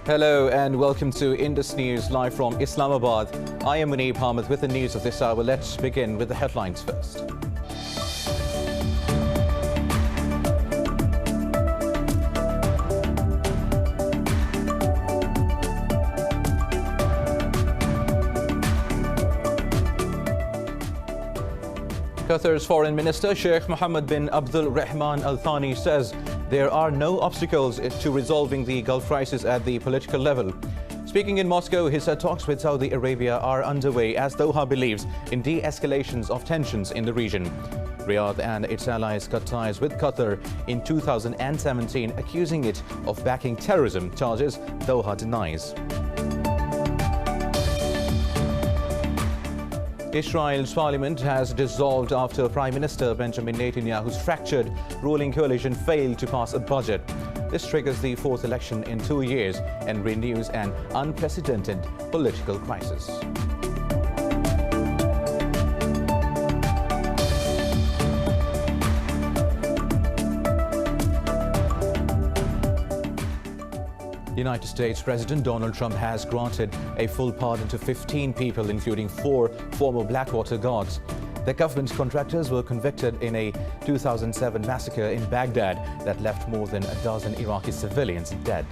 Hello and welcome to Indus News live from Islamabad. I am Munib Ahmed with the news of this hour. Let's begin with the headlines first. Qatar's Foreign Minister Sheikh Mohammed bin Abdul Rahman Al Thani says there are no obstacles to resolving the Gulf crisis at the political level. Speaking in Moscow, he said talks with Saudi Arabia are underway as Doha believes in de-escalations of tensions in the region. Riyadh and its allies cut ties with Qatar in 2017, accusing it of backing terrorism, charges Doha denies. Israel's parliament has dissolved after Prime Minister Benjamin Netanyahu's fractured ruling coalition failed to pass a budget. This triggers the fourth election in 2 years and renews an unprecedented political crisis. United States President Donald Trump has granted a full pardon to 15 people, including 4 former Blackwater guards. The government contractors were convicted in a 2007 massacre in Baghdad that left more than a dozen Iraqi civilians dead.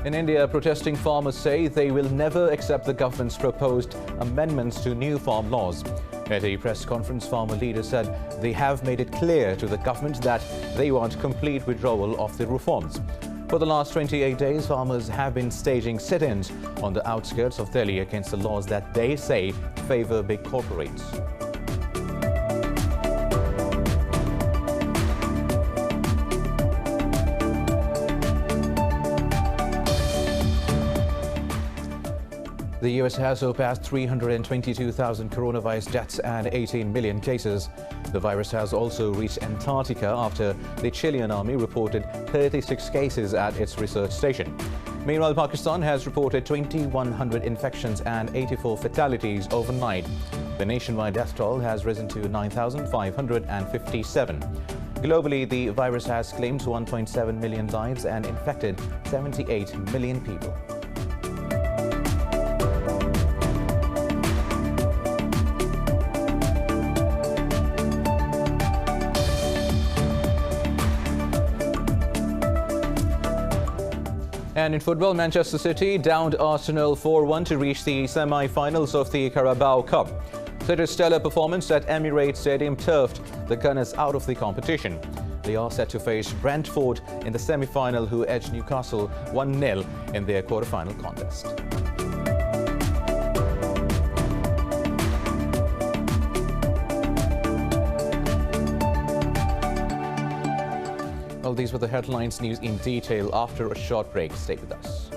In India, protesting farmers say they will never accept the government's proposed amendments to new farm laws. At a press conference, farmer leaders said they have made it clear to the government that they want complete withdrawal of the reforms. For the last 28 days, farmers have been staging sit-ins on the outskirts of Delhi against the laws that they say favor big corporates. The US has surpassed 322,000 coronavirus deaths and 18 million cases. The virus has also reached Antarctica after the Chilean army reported 36 cases at its research station. Meanwhile, Pakistan has reported 2,100 infections and 84 fatalities overnight. The nationwide death toll has risen to 9,557. Globally, the virus has claimed 1.7 million lives and infected 78 million people. And in football, Manchester City downed Arsenal 4-1 to reach the semi-finals of the Carabao Cup. City's stellar performance at Emirates Stadium turfed the Gunners out of the competition. They are set to face Brentford in the semi-final, who edged Newcastle 1-0 in their quarter-final contest. Well, these were the headlines. News in detail after a short break. Stay with us.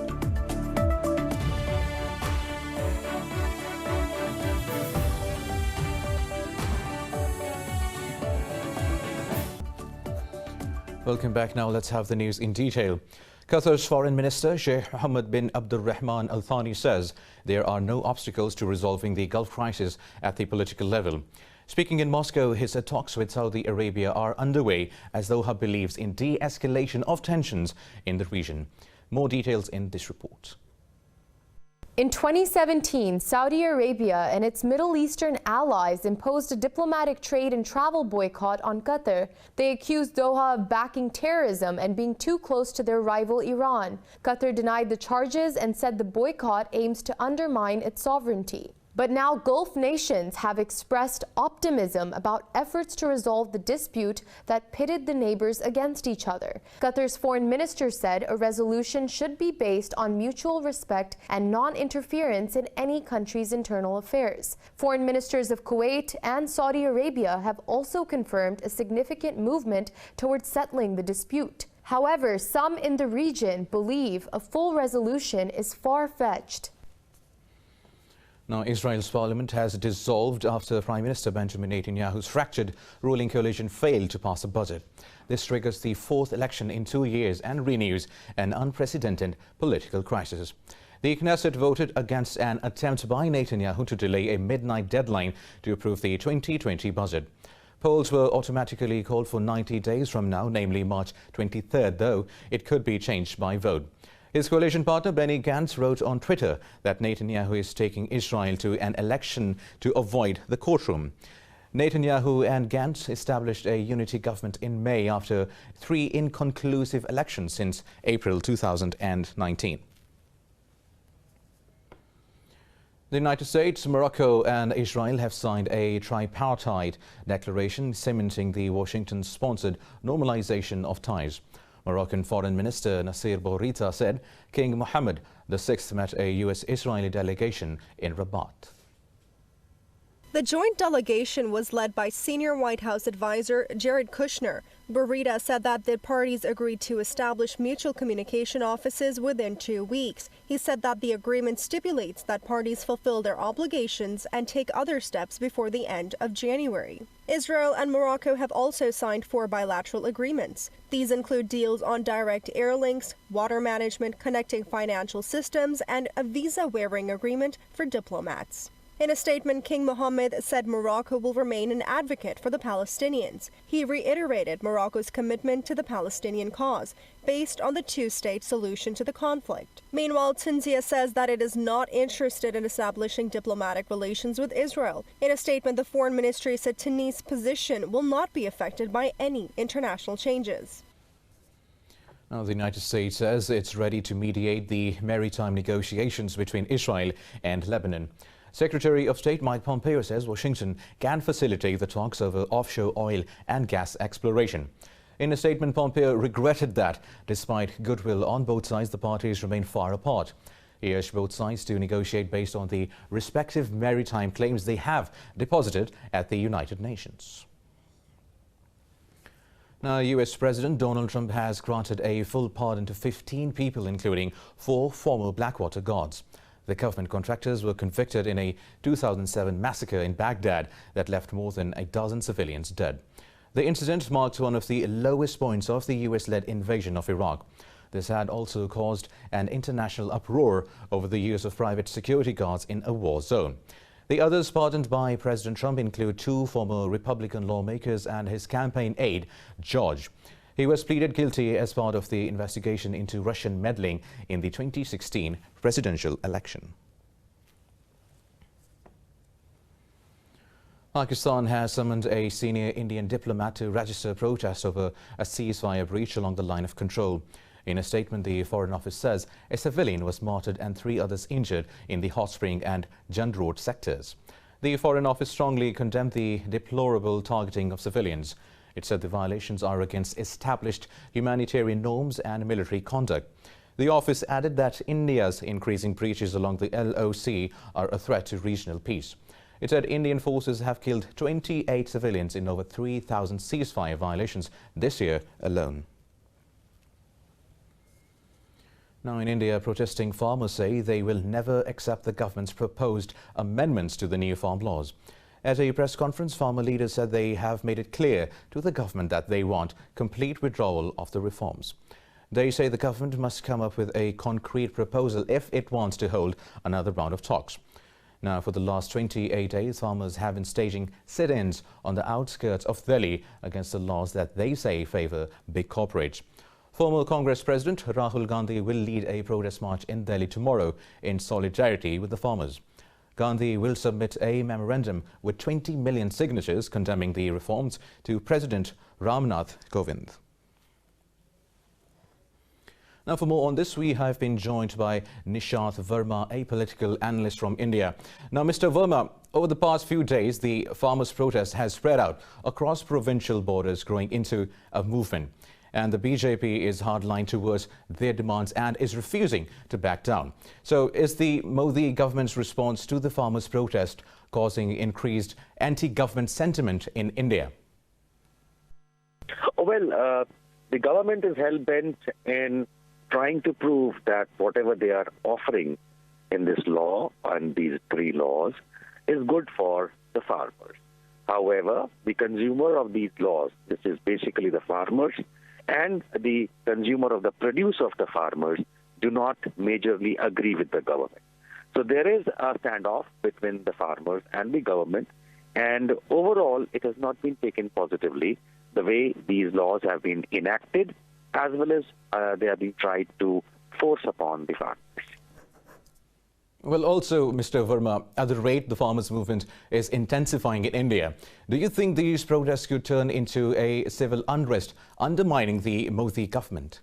Welcome back. Now let's have the news in detail. Qatar's Foreign Minister Sheikh Mohammed bin Abdul Rahman Al Thani says there are no obstacles to resolving the Gulf crisis at the political level. Speaking in Moscow, he said talks with Saudi Arabia are underway as Doha believes in de-escalation of tensions in the region. More details in this report. In 2017, Saudi Arabia and its Middle Eastern allies imposed a diplomatic trade and travel boycott on Qatar. They accused Doha of backing terrorism and being too close to their rival Iran. Qatar denied the charges and said the boycott aims to undermine its sovereignty. But now Gulf nations have expressed optimism about efforts to resolve the dispute that pitted the neighbors against each other. Qatar's foreign minister said a resolution should be based on mutual respect and non-interference in any country's internal affairs. Foreign ministers of Kuwait and Saudi Arabia have also confirmed a significant movement towards settling the dispute. However, some in the region believe a full resolution is far-fetched. Now, Israel's parliament has dissolved after Prime Minister Benjamin Netanyahu's fractured ruling coalition failed to pass a budget. This triggers the fourth election in 2 years and renews an unprecedented political crisis. The Knesset voted against an attempt by Netanyahu to delay a midnight deadline to approve the 2020 budget. Polls were automatically called for 90 days from now, namely March 23rd, though it could be changed by vote. His coalition partner Benny Gantz wrote on Twitter that Netanyahu is taking Israel to an election to avoid the courtroom. Netanyahu and Gantz established a unity government in May after 3 inconclusive elections since April 2019. The United States, Morocco and Israel have signed a tripartite declaration cementing the Washington-sponsored normalization of ties. Moroccan Foreign Minister Nasser Bourita said King Mohammed VI met a U.S.-Israeli delegation in Rabat. The joint delegation was led by senior White House advisor Jared Kushner. Bourita said that the parties agreed to establish mutual communication offices within 2 weeks. He said that the agreement stipulates that parties fulfill their obligations and take other steps before the end of January. Israel and Morocco have also signed 4 bilateral agreements. These include deals on direct air links, water management, connecting financial systems, and a visa-waiving agreement for diplomats. In a statement, King Mohammed said Morocco will remain an advocate for the Palestinians. He reiterated Morocco's commitment to the Palestinian cause, based on the 2-state solution to the conflict. Meanwhile, Tunisia says that it is not interested in establishing diplomatic relations with Israel. In a statement, the foreign ministry said Tunisia's position will not be affected by any international changes. Now, the United States says it's ready to mediate the maritime negotiations between Israel and Lebanon. Secretary of State Mike Pompeo says Washington can facilitate the talks over offshore oil and gas exploration. In a statement, Pompeo regretted that, despite goodwill on both sides, the parties remain far apart. He urged both sides to negotiate based on the respective maritime claims they have deposited at the United Nations. Now, U.S. President Donald Trump has granted a full pardon to 15 people, including 4 former Blackwater guards. The government contractors were convicted in a 2007 massacre in Baghdad that left more than a dozen civilians dead. The incident marked one of the lowest points of the US-led invasion of Iraq. This had also caused an international uproar over the use of private security guards in a war zone. The others pardoned by President Trump include 2 former Republican lawmakers and his campaign aide, George. He was pleaded guilty as part of the investigation into Russian meddling in the 2016 presidential election. Pakistan has summoned a senior Indian diplomat to register protest over a ceasefire breach along the line of control. In a statement, the Foreign Office says a civilian was martyred and 3 others injured in the Hot Spring and Jund Road sectors. The Foreign Office strongly condemned the deplorable targeting of civilians. It said the violations are against established humanitarian norms and military conduct. The office added that India's increasing breaches along the LOC are a threat to regional peace. It said Indian forces have killed 28 civilians in over 3,000 ceasefire violations this year alone. Now, in India, protesting farmers say they will never accept the government's proposed amendments to the new farm laws. At a press conference, farmer leaders said they have made it clear to the government that they want complete withdrawal of the reforms. They say the government must come up with a concrete proposal if it wants to hold another round of talks. Now, for the last 28 days, farmers have been staging sit-ins on the outskirts of Delhi against the laws that they say favour big corporates. Former Congress President Rahul Gandhi will lead a protest march in Delhi tomorrow in solidarity with the farmers. Gandhi will submit a memorandum with 20 million signatures condemning the reforms to President Ramnath Kovind. Now, for more on this, we have been joined by Nishat Verma, a political analyst from India. Now, Mr. Verma, over the past few days, the farmers' protest has spread out across provincial borders, growing into a movement. And the BJP is hardline towards their demands and is refusing to back down. So is the Modi government's response to the farmers' protest causing increased anti-government sentiment in India? Well, the government is hell-bent in trying to prove that whatever they are offering in this law and these 3 laws is good for the farmers. However, the consumer of these laws, this is basically the farmers, and the consumer of the produce of the farmers do not majorly agree with the government. So there is a standoff between the farmers and the government, And overall, it has not been taken positively, the way these laws have been enacted, as well as they have been tried to force upon the farmers. Well, also, Mr. Verma, at the rate the farmers' movement is intensifying in India, do you think these protests could turn into a civil unrest, undermining the Modi government?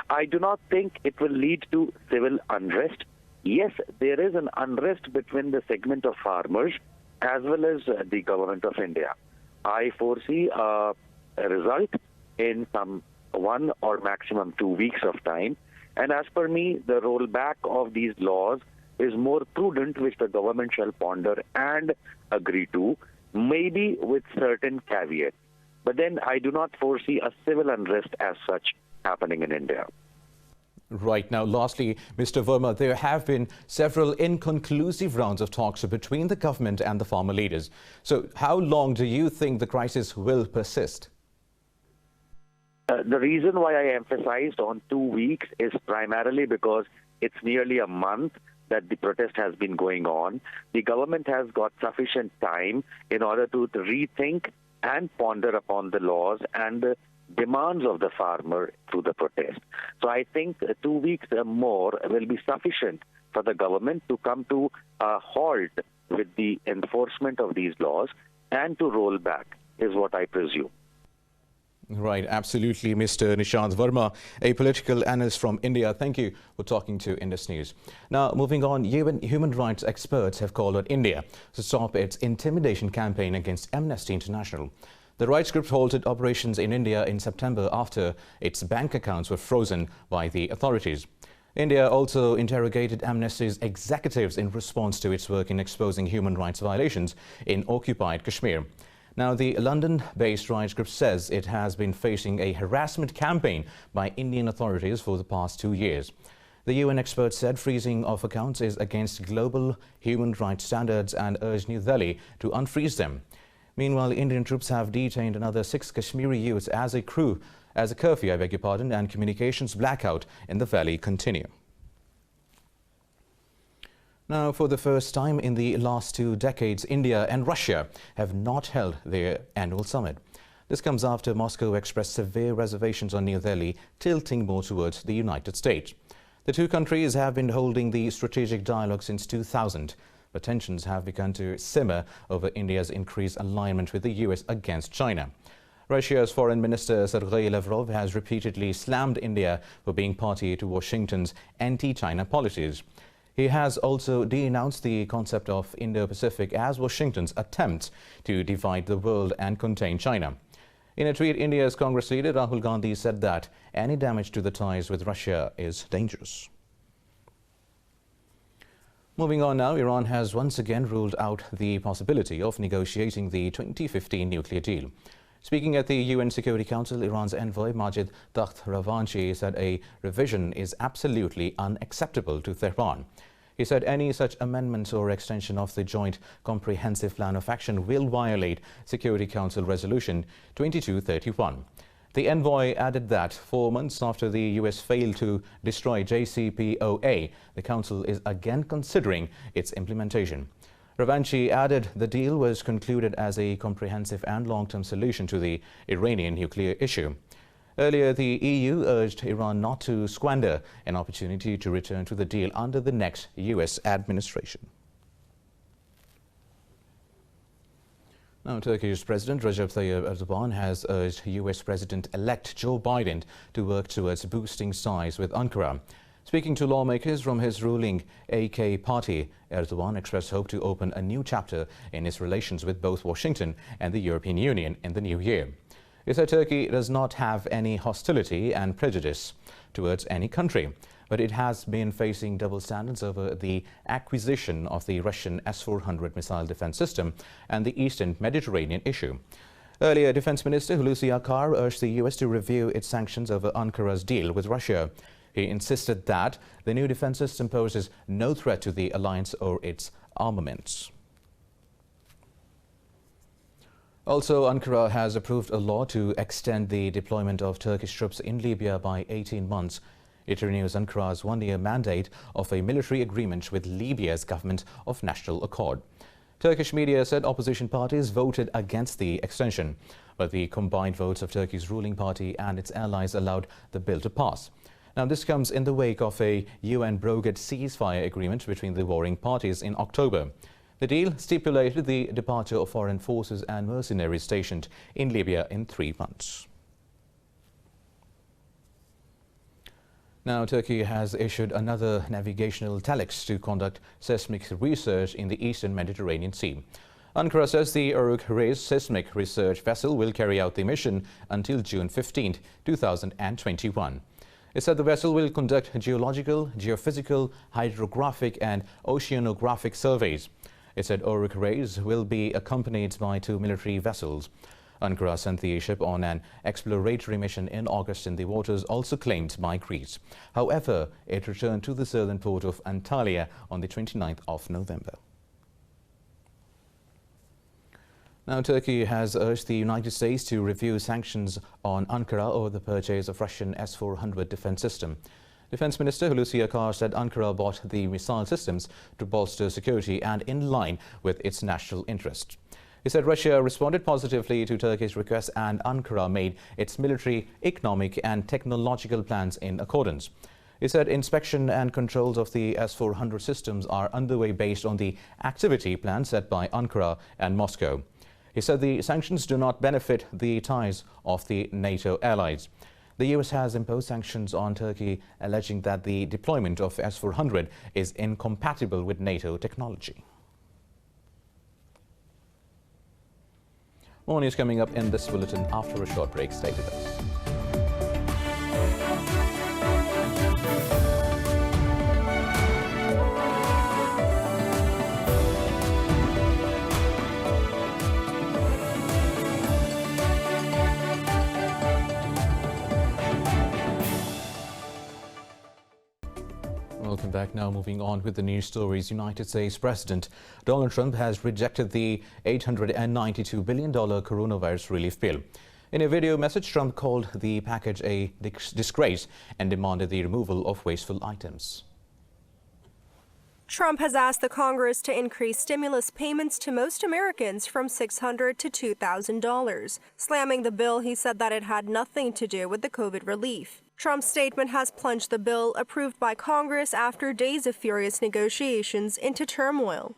I do not think it will lead to civil unrest. Yes, there is an unrest between the segment of farmers as well as the government of India. I foresee a result in some 1 or maximum 2 weeks of time. And as per me, the rollback of these laws is more prudent, which the government shall ponder and agree to, maybe with certain caveats. But then I do not foresee a civil unrest as such happening in India. Right. Now, lastly, Mr. Verma, there have been several inconclusive rounds of talks between the government and the farmer leaders. So how long do you think the crisis will persist? The reason why I emphasized on 2 weeks is primarily because it's nearly a month that the protest has been going on. The government has got sufficient time in order to rethink and ponder upon the laws and the demands of the farmer through the protest. So I think 2 weeks or more will be sufficient for the government to come to a halt with the enforcement of these laws and to roll back, is what I presume. Right, absolutely, Mr. Nishant Verma, a political analyst from India. Thank you for talking to Indus News. Now, moving on, human rights experts have called on India to stop its intimidation campaign against Amnesty International. The rights group halted operations in India in September after its bank accounts were frozen by the authorities. India also interrogated Amnesty's executives in response to its work in exposing human rights violations in occupied Kashmir. Now, the London-based rights group says it has been facing a harassment campaign by Indian authorities for the past 2 years. The UN expert said freezing of accounts is against global human rights standards and urged New Delhi to unfreeze them. Meanwhile, Indian troops have detained another 6 Kashmiri youths as a curfew, and communications blackout in the valley continue. Now, for the first time in the last 2 decades, India and Russia have not held their annual summit. This comes after Moscow expressed severe reservations on New Delhi, tilting more towards the United States. The two countries have been holding the strategic dialogue since 2000, but tensions have begun to simmer over India's increased alignment with the US against China. Russia's Foreign Minister Sergei Lavrov has repeatedly slammed India for being party to Washington's anti-China policies. He has also denounced the concept of Indo-Pacific as Washington's attempt to divide the world and contain China. In a tweet, India's Congress leader Rahul Gandhi said that any damage to the ties with Russia is dangerous. Moving on now, Iran has once again ruled out the possibility of negotiating the 2015 nuclear deal. Speaking at the UN Security Council, Iran's envoy Majid Ravanchi said a revision is absolutely unacceptable to Tehran. He said any such amendments or extension of the Joint Comprehensive Plan of Action will violate Security Council Resolution 2231. The envoy added that 4 months after the US failed to destroy JCPOA, the Council is again considering its implementation. Ravanchi added the deal was concluded as a comprehensive and long-term solution to the Iranian nuclear issue. Earlier, the EU urged Iran not to squander an opportunity to return to the deal under the next US administration. Now, Turkish President Recep Tayyip Erdogan has urged US President-elect Joe Biden to work towards boosting ties with Ankara. Speaking to lawmakers from his ruling AK party, Erdogan expressed hope to open a new chapter in his relations with both Washington and the European Union in the new year. He said Turkey does not have any hostility and prejudice towards any country, but it has been facing double standards over the acquisition of the Russian S-400 missile defense system and the Eastern Mediterranean issue. Earlier, Defense Minister Hulusi Akar urged the US to review its sanctions over Ankara's deal with Russia. He insisted that the new defense system poses no threat to the alliance or its armaments. Also, Ankara has approved a law to extend the deployment of Turkish troops in Libya by 18 months. It renews Ankara's 1-year mandate of a military agreement with Libya's government of national accord. Turkish media said opposition parties voted against the extension, but the combined votes of Turkey's ruling party and its allies allowed the bill to pass. Now, this comes in the wake of a UN-brokered ceasefire agreement between the warring parties in October. The deal stipulated the departure of foreign forces and mercenaries stationed in Libya in 3 months. Now, Turkey has issued another navigational telex to conduct seismic research in the eastern Mediterranean Sea. Ankara says the Uruk Reis seismic research vessel will carry out the mission until June 15, 2021. It said the vessel will conduct geological, geophysical, hydrographic and oceanographic surveys. It said Uruk Reis will be accompanied by 2 military vessels. Ankara sent the ship on an exploratory mission in August in the waters also claimed by Greece. However, it returned to the southern port of Antalya on the 29th of November. Now, Turkey has urged the United States to review sanctions on Ankara over the purchase of Russian S-400 defense system. Defense Minister Hulusi Akar said Ankara bought the missile systems to bolster security and in line with its national interest. He said Russia responded positively to Turkey's request and Ankara made its military, economic and technological plans in accordance. He said inspection and controls of the S-400 systems are underway based on the activity plan set by Ankara and Moscow. He said the sanctions do not benefit the ties of the NATO allies. The US has imposed sanctions on Turkey, alleging that the deployment of S-400 is incompatible with NATO technology. More news coming up in this bulletin after a short break. Stay with us. Welcome back. Now moving on with the news stories. United States President Donald Trump has rejected the $892 billion coronavirus relief bill. In a video message, Trump called the package a disgrace and demanded the removal of wasteful items. Trump has asked the Congress to increase stimulus payments to most Americans from $600 to $2,000. Slamming the bill, he said that it had nothing to do with the COVID relief. Trump's statement has plunged the bill, approved by Congress after days of furious negotiations, into turmoil.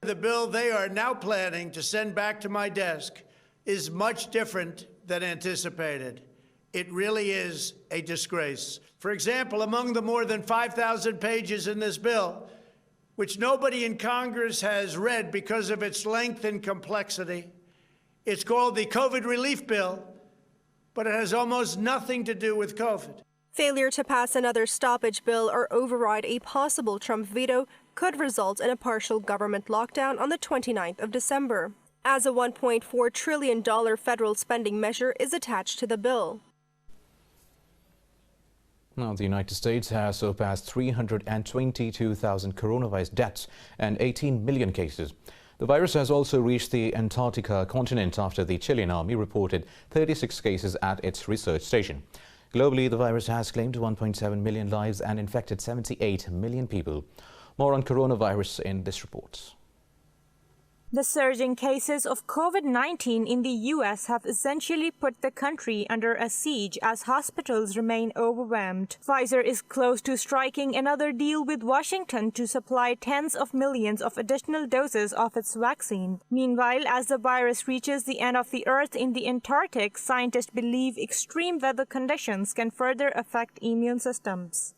The bill they are now planning to send back to my desk is much different than anticipated. It really is a disgrace. For example, among the more than 5,000 pages in this bill, which nobody in Congress has read because of its length and complexity, it's called the COVID relief bill, but it has almost nothing to do with COVID. Failure to pass another stoppage bill or override a possible Trump veto could result in a partial government lockdown on the 29th of December, as a $1.4 trillion federal spending measure is attached to the bill. Now, the United States has surpassed 322,000 coronavirus deaths and 18 million cases. The virus has also reached the Antarctica continent after the Chilean army reported 36 cases at its research station. Globally, the virus has claimed 1.7 million lives and infected 78 million people. More on coronavirus in this report. The surging cases of COVID-19 in the U.S. have essentially put the country under a siege as hospitals remain overwhelmed. Pfizer is close to striking another deal with Washington to supply tens of millions of additional doses of its vaccine. Meanwhile, as the virus reaches the end of the Earth in the Antarctic, scientists believe extreme weather conditions can further affect immune systems.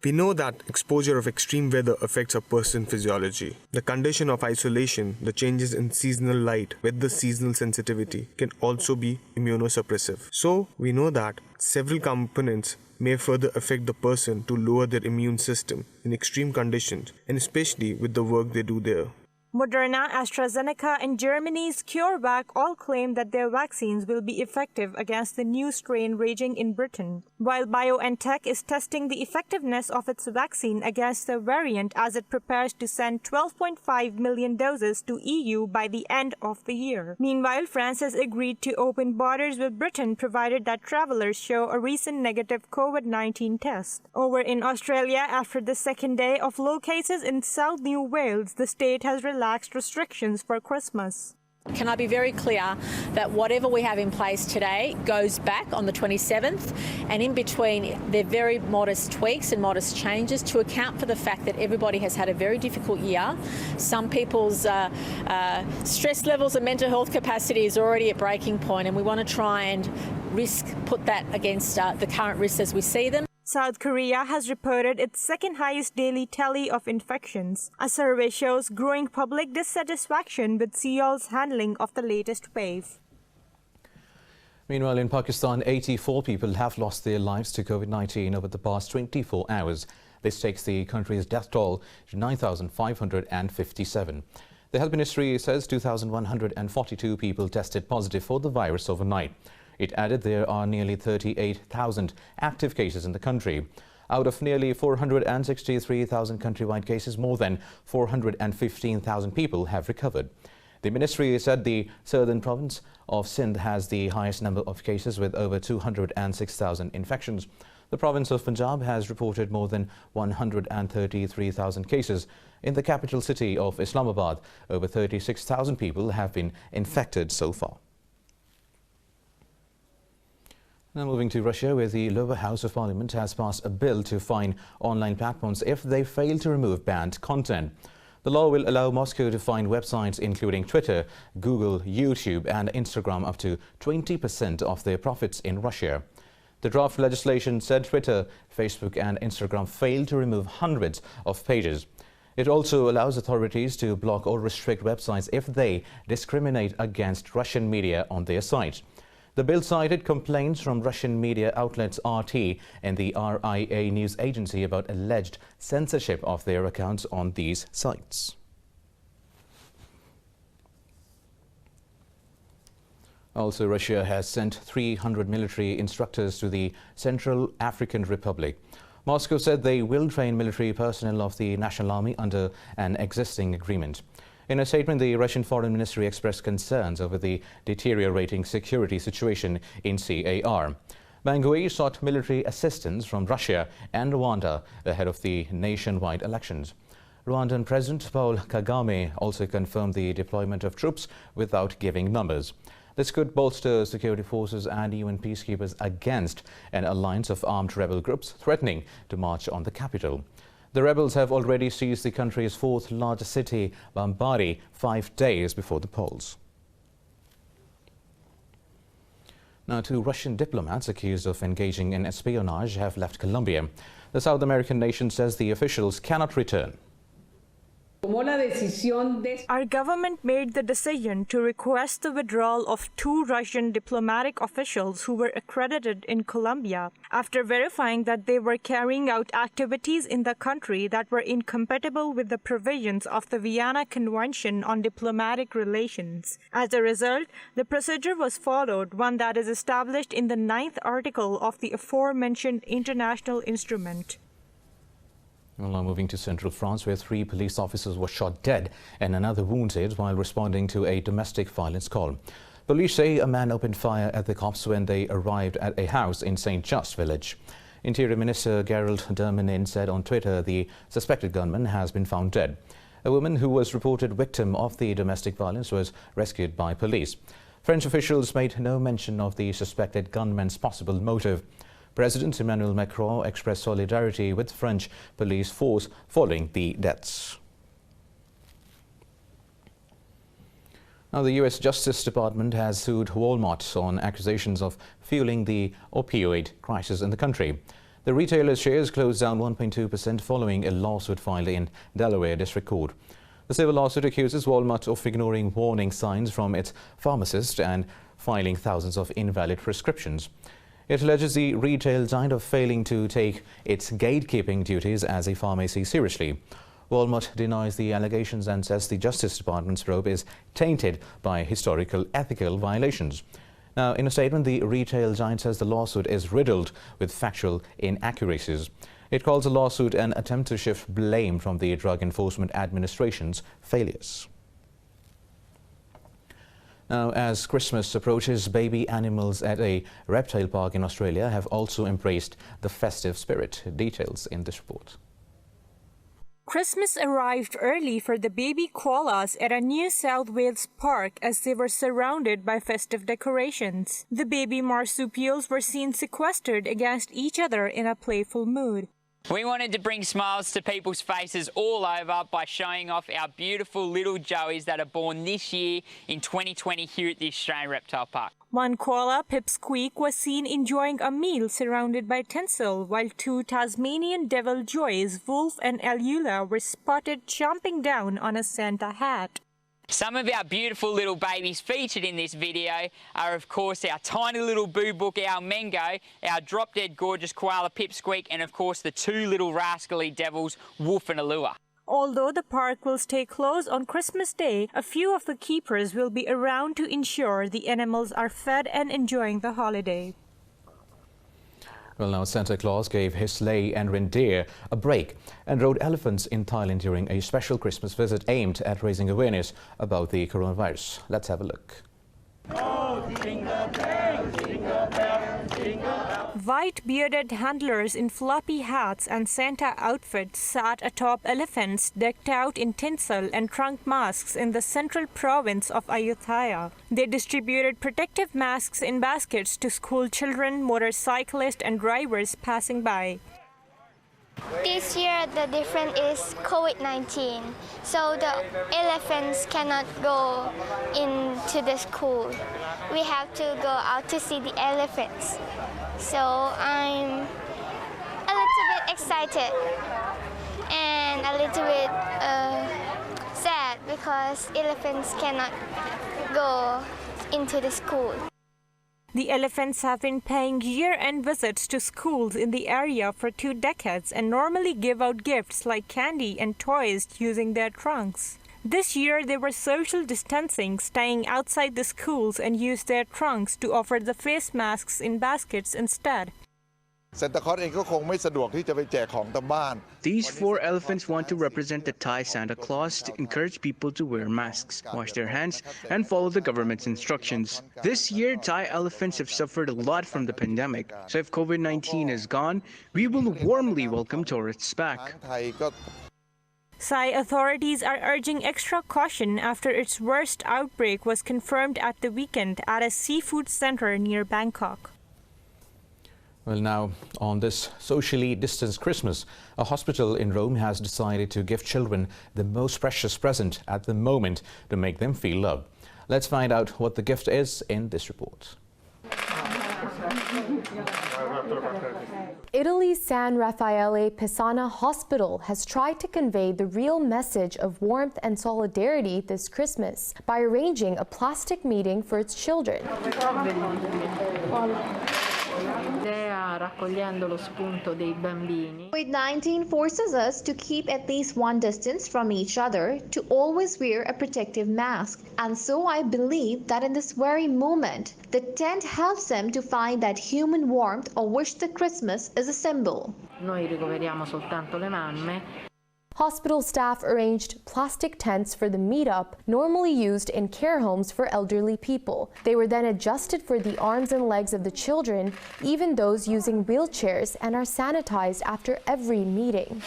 We know that exposure of extreme weather affects a person's physiology. The condition of isolation, the changes in seasonal light with the seasonal sensitivity can also be immunosuppressive. So, we know that several components may further affect the person to lower their immune system in extreme conditions and especially with the work they do there. Moderna, AstraZeneca, and Germany's CureVac all claim that their vaccines will be effective against the new strain raging in Britain, while BioNTech is testing the effectiveness of its vaccine against the variant as it prepares to send 12.5 million doses to EU by the end of the year. Meanwhile, France has agreed to open borders with Britain provided that travelers show a recent negative COVID-19 test. Over in Australia, after the second day of low cases in South New Wales, the state has relaxed restrictions for Christmas. Can I be very clear that whatever we have in place today goes back on the 27th, and in between they're very modest tweaks and modest changes to account for the fact that everybody has had a very difficult year. Some people's stress levels and mental health capacity is already at breaking point, and we want to try and put that against the current risks as we see them. South Korea has reported its second highest daily tally of infections. A survey shows growing public dissatisfaction with Seoul's handling of the latest wave. Meanwhile, in Pakistan, 84 people have lost their lives to COVID-19 over the past 24 hours. This takes the country's death toll to 9,557. The Health Ministry says 2,142 people tested positive for the virus overnight. It added there are nearly 38,000 active cases in the country. Out of nearly 463,000 countrywide cases, more than 415,000 people have recovered. The ministry said the southern province of Sindh has the highest number of cases with over 206,000 infections. The province of Punjab has reported more than 133,000 cases. In the capital city of Islamabad, over 36,000 people have been infected so far. Now moving to Russia, where the lower house of parliament has passed a bill to fine online platforms if they fail to remove banned content. The law will allow Moscow to fine websites including Twitter, Google, YouTube and Instagram up to 20% of their profits in Russia. The draft legislation said Twitter, Facebook and Instagram failed to remove hundreds of pages. It also allows authorities to block or restrict websites if they discriminate against Russian media on their sites. The bill cited complaints from Russian media outlets RT and the RIA news agency about alleged censorship of their accounts on these sites. Also, Russia has sent 300 military instructors to the Central African Republic. Moscow said they will train military personnel of the National Army under an existing agreement. In a statement, the Russian Foreign Ministry expressed concerns over the deteriorating security situation in CAR. Bangui sought military assistance from Russia and Rwanda ahead of the nationwide elections. Rwandan President Paul Kagame also confirmed the deployment of troops without giving numbers. This could bolster security forces and UN peacekeepers against an alliance of armed rebel groups threatening to march on the capital. The rebels have already seized the country's fourth largest city, Bambari, 5 days before the polls. Now, 2 Russian diplomats accused of engaging in espionage have left Colombia. The South American nation says the officials cannot return. Our government made the decision to request the withdrawal of 2 Russian diplomatic officials who were accredited in Colombia after verifying that they were carrying out activities in the country that were incompatible with the provisions of the Vienna Convention on Diplomatic Relations. As a result, the procedure was followed, one that is established in the 9th article of the aforementioned international instrument. Well, now moving to central France, where 3 police officers were shot dead and another wounded while responding to a domestic violence call. Police say a man opened fire at the cops when they arrived at a house in Saint-Just village. Interior Minister Gerald Darmanin said on Twitter the suspected gunman has been found dead. A woman who was reported victim of the domestic violence was rescued by police. French officials made no mention of the suspected gunman's possible motive. President Emmanuel Macron expressed solidarity with French police force following the deaths. Now, the U.S. Justice Department has sued Walmart on accusations of fueling the opioid crisis in the country. The retailer's shares closed down 1.2% following a lawsuit filed in Delaware District Court. The civil lawsuit accuses Walmart of ignoring warning signs from its pharmacist and filing thousands of invalid prescriptions. It alleges the retail giant of failing to take its gatekeeping duties as a pharmacy seriously. Walmart denies the allegations and says the Justice Department's probe is tainted by historical ethical violations. Now, in a statement, the retail giant says the lawsuit is riddled with factual inaccuracies. It calls the lawsuit an attempt to shift blame from the Drug Enforcement Administration's failures. Now, as Christmas approaches, baby animals at a reptile park in Australia have also embraced the festive spirit. Details in this report. Christmas arrived early for the baby koalas at a New South Wales park as they were surrounded by festive decorations. The baby marsupials were seen sequestered against each other in a playful mood. We wanted to bring smiles to people's faces all over by showing off our beautiful little Joeys that are born this year in 2020 here at the Australian Reptile Park. One koala, Pipsqueak, was seen enjoying a meal surrounded by tinsel, while two Tasmanian devil joys, Wolf and Elula, were spotted chomping down on a Santa hat. Some of our beautiful little babies featured in this video are, of course, our tiny little boo book owl Mengo, our drop-dead gorgeous koala Pipsqueak, and, of course, the two little rascally devils, Wolf and Elua. Although the park will stay closed on Christmas Day, a few of the keepers will be around to ensure the animals are fed and enjoying the holiday. Well, now Santa Claus gave his sleigh and reindeer a break and rode elephants in Thailand during a special Christmas visit aimed at raising awareness about the coronavirus. Let's have a look. White bearded handlers in floppy hats and Santa outfits sat atop elephants decked out in tinsel and trunk masks in the central province of Ayutthaya. They distributed protective masks in baskets to school children, motorcyclists and drivers passing by. This year the difference is COVID-19, so the elephants cannot go into the school. We have to go out to see the elephants. So I'm a little bit excited and a little bit sad because elephants cannot go into the school. The elephants have been paying year-end visits to schools in the area for 2 decades and normally give out gifts like candy and toys using their trunks. This year, they were social distancing, staying outside the schools and used their trunks to offer the face masks in baskets instead. These 4 elephants want to represent the Thai Santa Claus to encourage people to wear masks, wash their hands, and follow the government's instructions. This year, Thai elephants have suffered a lot from the pandemic, so if COVID-19 is gone, we will warmly welcome tourists back. Thai authorities are urging extra caution after its worst outbreak was confirmed at the weekend at a seafood center near Bangkok. Well, now, on this socially distanced Christmas, a hospital in Rome has decided to give children the most precious present at the moment to make them feel loved. Let's find out what the gift is in this report. Italy's San Raffaele Pisana Hospital has tried to convey the real message of warmth and solidarity this Christmas by arranging a plastic meeting for its children. COVID-19 forces us to keep at least one distance from each other, to always wear a protective mask. And so I believe that in this very moment, the tent helps them to find that human warmth of which the Christmas is a symbol. Hospital staff arranged plastic tents for the meetup, normally used in care homes for elderly people. They were then adjusted for the arms and legs of the children, even those using wheelchairs, and are sanitized after every meeting.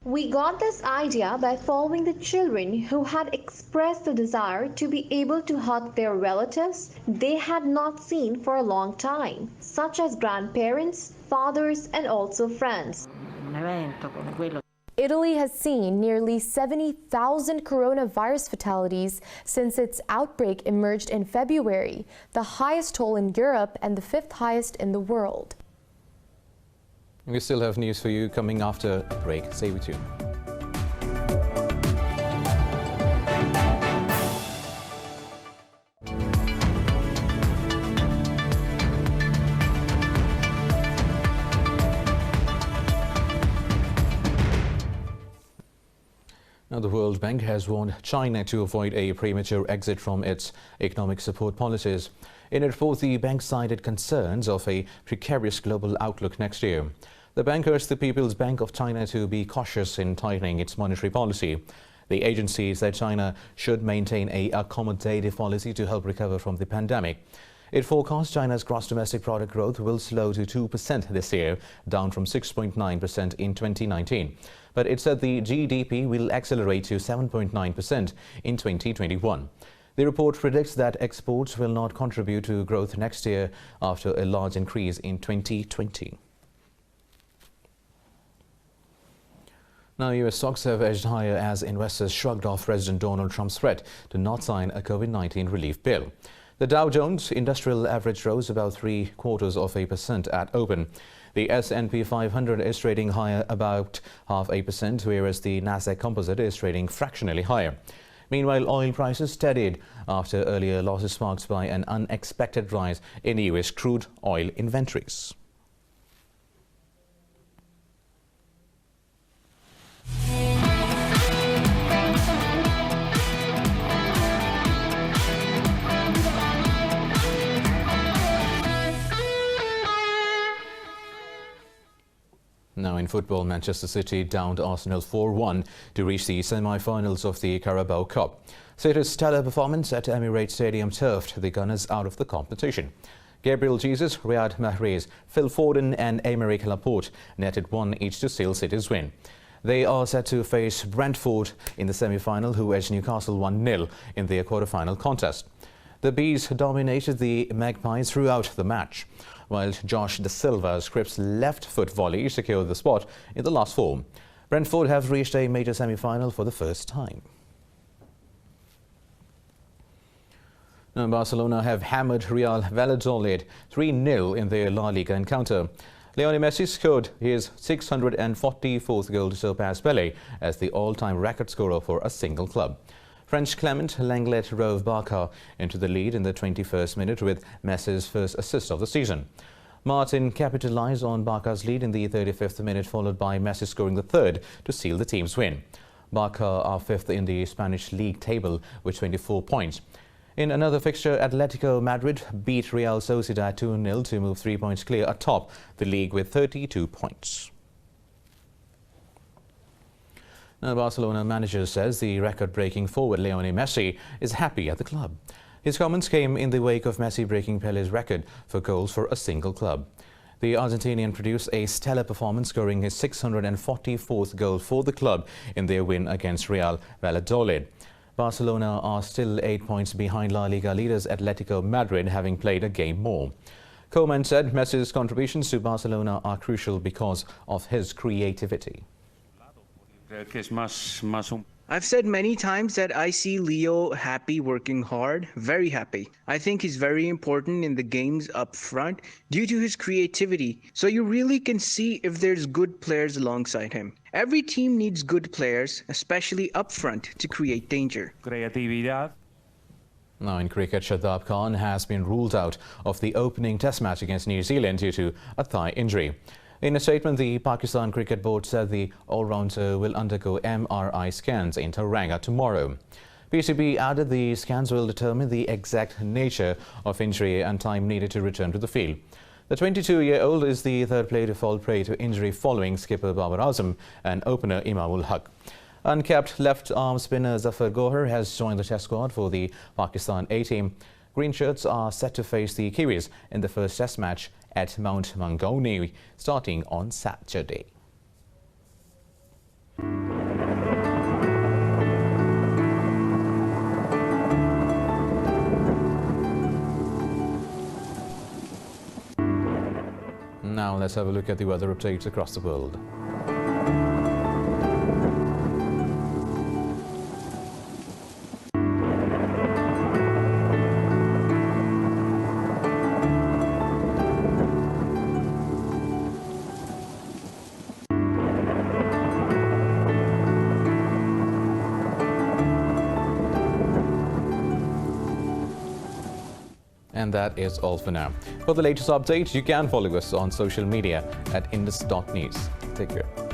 We got this idea by following the children who had expressed the desire to be able to hug their relatives they had not seen for a long time, such as grandparents, fathers, and also friends. Italy has seen nearly 70,000 coronavirus fatalities since its outbreak emerged in February, the highest toll in Europe and the 5th highest in the world. We still have news for you coming after the break. Stay with you. Now, the World Bank has warned China to avoid a premature exit from its economic support policies. In a report, the bank cited concerns of a precarious global outlook next year. The bank urged the People's Bank of China to be cautious in tightening its monetary policy. The agency said China should maintain a accommodative policy to help recover from the pandemic. It forecasts China's gross domestic product growth will slow to 2% this year, down from 6.9% in 2019. But it said the GDP will accelerate to 7.9% in 2021. The report predicts that exports will not contribute to growth next year after a large increase in 2020. Now, US stocks have edged higher as investors shrugged off President Donald Trump's threat to not sign a COVID-19 relief bill. The Dow Jones Industrial Average rose about 0.75% at open. The S&P 500 is trading higher about 0.5%, whereas the Nasdaq Composite is trading fractionally higher. Meanwhile, oil prices steadied after earlier losses sparked by an unexpected rise in US crude oil inventories. Now in football, Manchester City downed Arsenal 4-1 to reach the semi-finals of the Carabao Cup. City's stellar performance at Emirates Stadium turfed the Gunners out of the competition. Gabriel Jesus, Riyad Mahrez, Phil Foden and Aymeric Laporte netted one each to seal City's win. They are set to face Brentford in the semi-final, who edged Newcastle 1-0 in their quarter-final contest. The Bees dominated the Magpies throughout the match, while Josh De Silva's Crips left-foot volley secured the spot in the last four. Brentford have reached a major semi-final for the first time. Now, Barcelona have hammered Real Valladolid 3-0 in their La Liga encounter. Lionel Messi scored his 644th goal to surpass Pelé as the all-time record scorer for a single club. French Clement Lenglet drove Barca into the lead in the 21st minute with Messi's first assist of the season. Martin capitalized on Barca's lead in the 35th minute, followed by Messi scoring the third to seal the team's win. Barca are fifth in the Spanish league table with 24 points. In another fixture, Atletico Madrid beat Real Sociedad 2-0 to move 3 points clear atop the league with 32 points. Now, Barcelona manager says the record-breaking forward Lionel Messi is happy at the club. His comments came in the wake of Messi breaking Pelé's record for goals for a single club. The Argentinian produced a stellar performance, scoring his 644th goal for the club in their win against Real Valladolid. Barcelona are still 8 points behind La Liga leaders Atletico Madrid, having played a game more. Koeman said Messi's contributions to Barcelona are crucial because of his creativity. I've said many times that I see Leo happy working hard, very happy. I think he's very important in the games up front due to his creativity, so you really can see if there's good players alongside him. Every team needs good players, especially up front, to create danger. Now in cricket, Shadab Khan has been ruled out of the opening test match against New Zealand due to a thigh injury. In a statement, the Pakistan Cricket Board said the all-rounder will undergo MRI scans in Taranga tomorrow. PCB added the scans will determine the exact nature of injury and time needed to return to the field. The 22-year-old is the third player to fall prey to injury following skipper Babar Azam and opener Imamul Haq. Uncapped left-arm spinner Zafar Gohar has joined the test squad for the Pakistan A-team. Green shirts are set to face the Kiwis in the first test match at Mount Maungaunee starting on Saturday. Now let's have a look at the weather updates across the world. And that is all for now. For the latest update, you can follow us on social media at indus.news. Take care.